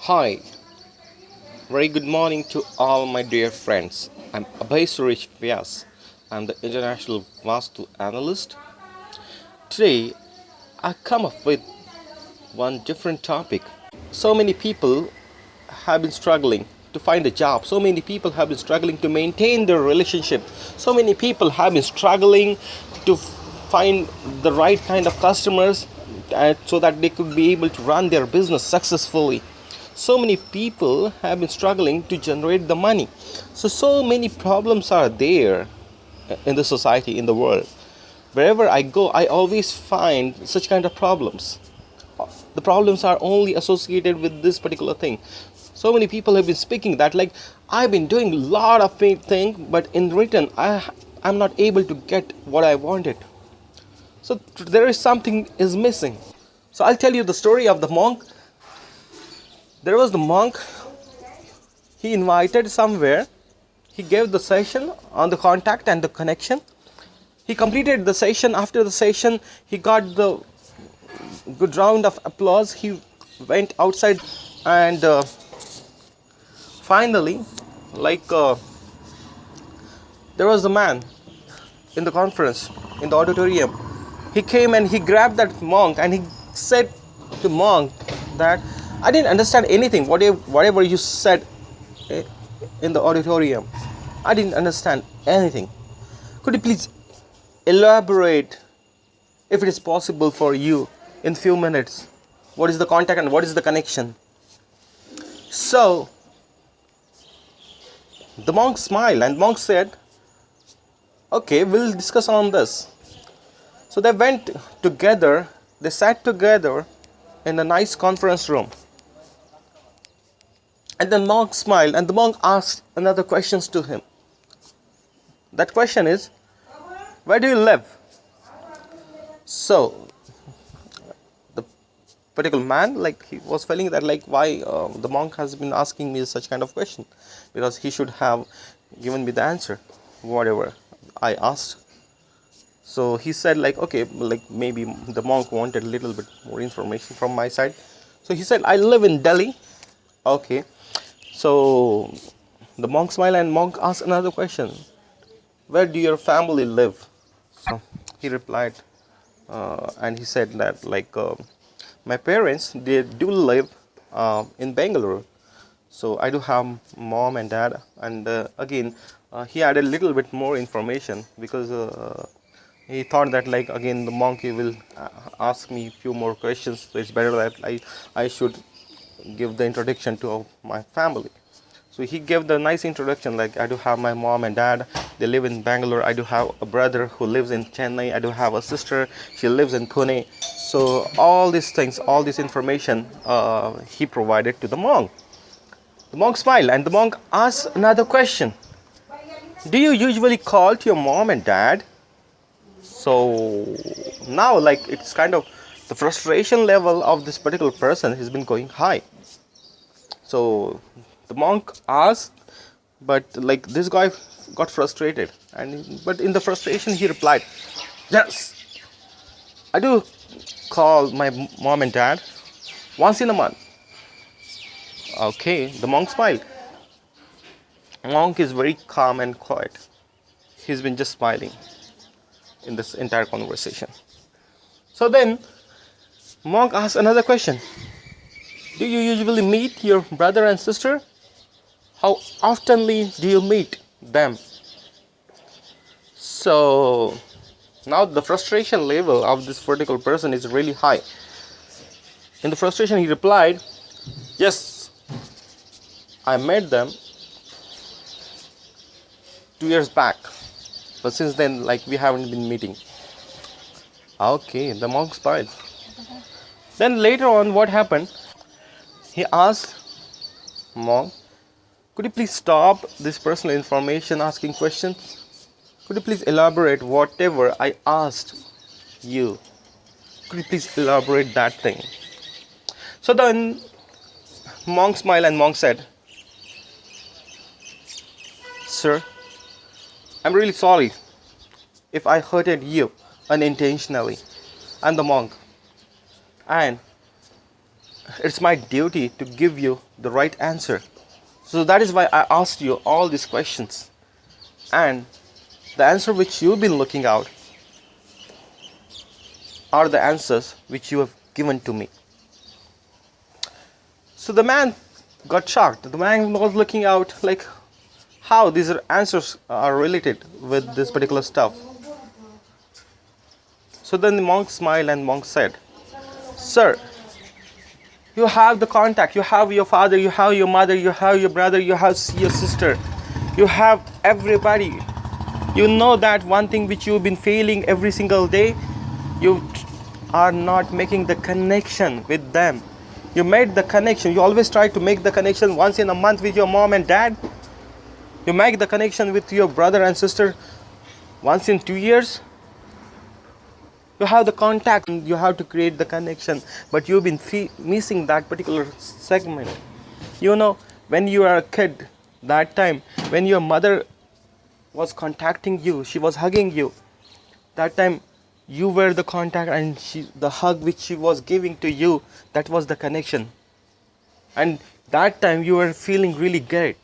Hi, very good morning to all my dear friends. I'm Abhay Suresh Vyas. I'm the international Vaastu analyst. Today, I come up with one different topic. So many people have been struggling to find a job. So many people have been struggling to maintain their relationship. So many people have been struggling to find the right kind of customers so that they could be able to run their business successfully. So many people have been struggling to generate the money. So many problems are there in the society, in the world. Wherever I go, I always find such kind of problems. The problems are only associated with this particular thing. So many people have been speaking that, like, I've been doing a lot of thing, but in return I'm not able to get what I wanted. So there is something is missing. So I'll tell you the story of the monk. There was the monk. He invited somewhere. He gave the session on the contact and the connection. He completed the session. After the session, he got the good round of applause. He went outside, and finally, there was a man in the conference, in the auditorium. He came and he grabbed that monk and he said to monk that, I didn't understand anything, whatever you said in the auditorium. I didn't understand anything. Could you please elaborate, if it is possible for you, in few minutes? What is the contact and what is the connection? So the monk smiled and monk said, okay, we'll discuss on this. So they went together, they sat together in a nice conference room. And the monk smiled and the monk asked another questions to him. That question is, where do you live? So the particular man, he was feeling that, why the monk has been asking me such kind of question, because he should have given me the answer whatever I asked. So he said, okay, maybe the monk wanted a little bit more information from my side. So he said, I live in Delhi. Okay. So the monk smiled and monk asked another question. Where do your family live? So he replied, and he said that, my parents, they do live in Bangalore. So I do have mom and dad. And again, he added a little bit more information because he thought that, again, the monkey will ask me a few more questions. So it's better that I should give the introduction to my family. So he gave the nice introduction, I do have my mom and dad, they live in Bangalore. I do have a brother who lives in Chennai. I do have a sister, she lives in Pune. So all these things, all this information, he provided to the monk. The monk smiled and the monk asked another question. Do you usually call to your mom and dad? So now, it's kind of the frustration level of this particular person has been going high. So the monk asked, but this guy got frustrated, but in the frustration he replied, yes, I do call my mom and dad once in a month. Okay, the monk smiled. Monk is very calm and quiet. He's been just smiling in this entire conversation. So then monk asked another question. Do you usually meet your brother and sister? How oftenly do you meet them? So now the frustration level of this particular person is really high. In the frustration he replied, yes, I met them 2 years back, but since then we haven't been meeting. Okay, the monk smiled. Then later on, what happened? He asked, monk, could you please stop this personal information asking questions? Could you please elaborate whatever I asked you? Could you please elaborate that thing? So then monk smiled and monk said, sir, I'm really sorry if I hurted you unintentionally. I'm the monk, and it's my duty to give you the right answer. So that is why I asked you all these questions. And the answer which you've been looking out are the answers which you have given to me. So the man got shocked. The man was looking out like how these answers are related with this particular stuff. So then the monk smiled and monk said, "Sir, you have the contact. You have your father, you have your mother, you have your brother, you have your sister. You have everybody. You know that one thing which you've been failing every single day, you are not making the connection with them. You made the connection. You always try to make the connection once in a month with your mom and dad. You make the connection with your brother and sister once in 2 years. You have the contact and you have to create the connection, but you've been missing that particular segment. You know, when you are a kid, that time when your mother was contacting you, she was hugging you, that time you were the contact, and the hug which she was giving to you, that was the connection. And that time you were feeling really great.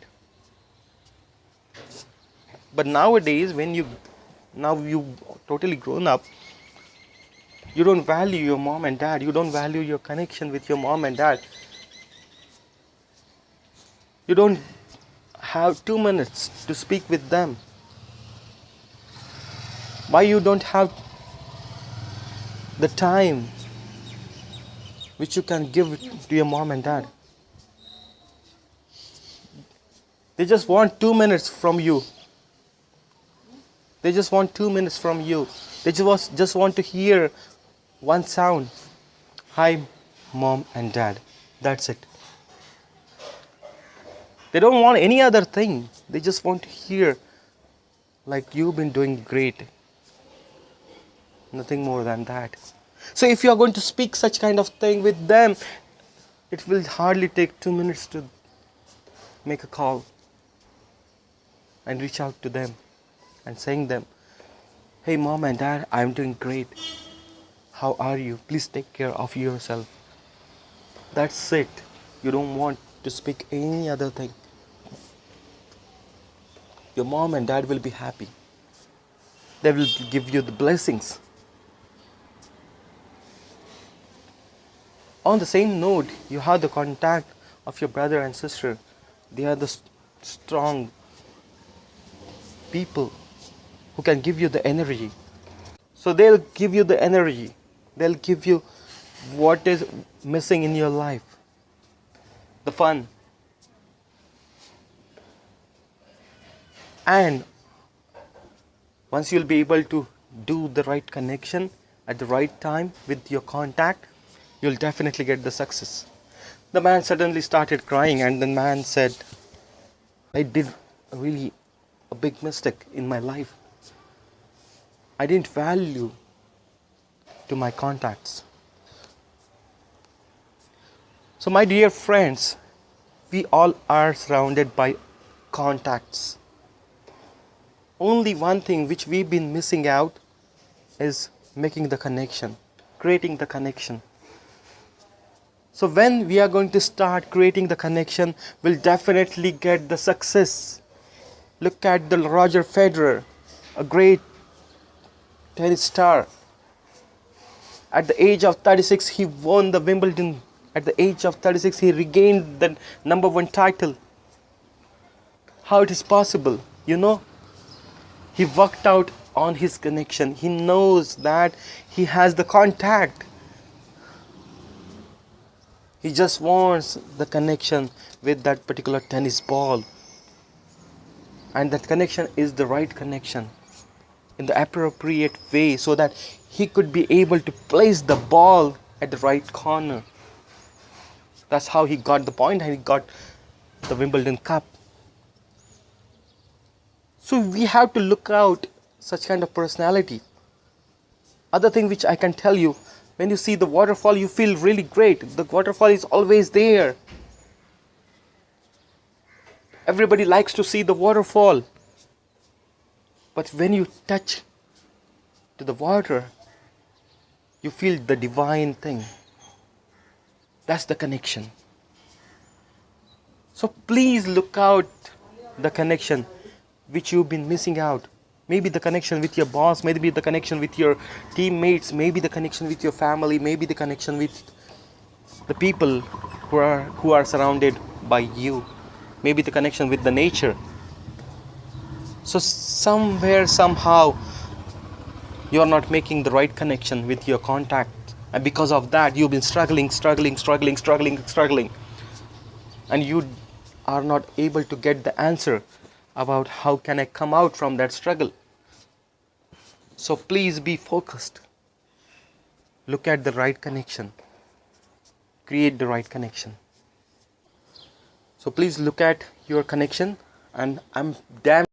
But nowadays, when you totally grown up, you don't value your mom and dad. You don't value your connection with your mom and dad. You don't have 2 minutes to speak with them. Why you don't have the time which you can give to your mom and dad? They just want 2 minutes from you. They just want 2 minutes from you. They just want to hear one sound. Hi, mom and dad. That's it. They don't want any other thing. They just want to hear like you've been doing great. Nothing more than that. So if you are going to speak such kind of thing with them, it will hardly take 2 minutes to make a call and reach out to them and saying them, "Hey mom and dad, I'm doing great. How are you? Please take care of yourself." That's it. You don't want to speak any other thing. Your mom and dad will be happy. They will give you the blessings. On the same note, you have the contact of your brother and sister. They are the strong people who can give you the energy. So they'll give you the energy. They'll give you what is missing in your life. The fun. And once you'll be able to do the right connection at the right time with your contact, you'll definitely get the success. The man suddenly started crying, and the man said, "I did really a big mistake in my life. I didn't value to my contacts." So my dear friends, we all are surrounded by contacts. Only one thing which we've been missing out is making the connection, creating the connection. So when we are going to start creating the connection, we'll definitely get the success. Look at the Roger Federer, a great tennis star. At the age of 36, he won the Wimbledon. At the age of 36, he regained the #1 title. How it is possible? You know, he worked out on his connection. He knows that he has the contact. He just wants the connection with that particular tennis ball. And that connection is the right connection in the appropriate way, so that he could be able to place the ball at the right corner. That's how he got the point and he got the Wimbledon Cup. So we have to look out such kind of personality. Other thing which I can tell you, when you see the waterfall, you feel really great. The waterfall is always there. Everybody likes to see the waterfall. But when you touch to the water, you feel the divine thing. That's the connection. So please look out the connection which you've been missing out. Maybe the connection with your boss, maybe the connection with your teammates, maybe the connection with your family, maybe the connection with the people who are surrounded by you, maybe the connection with the nature. So somewhere, somehow, you are not making the right connection with your contact, and because of that you've been struggling, and you are not able to get the answer about how can I come out from that struggle. So please be focused. Look at the right connection. Create the right connection. So please look at your connection, and I'm damn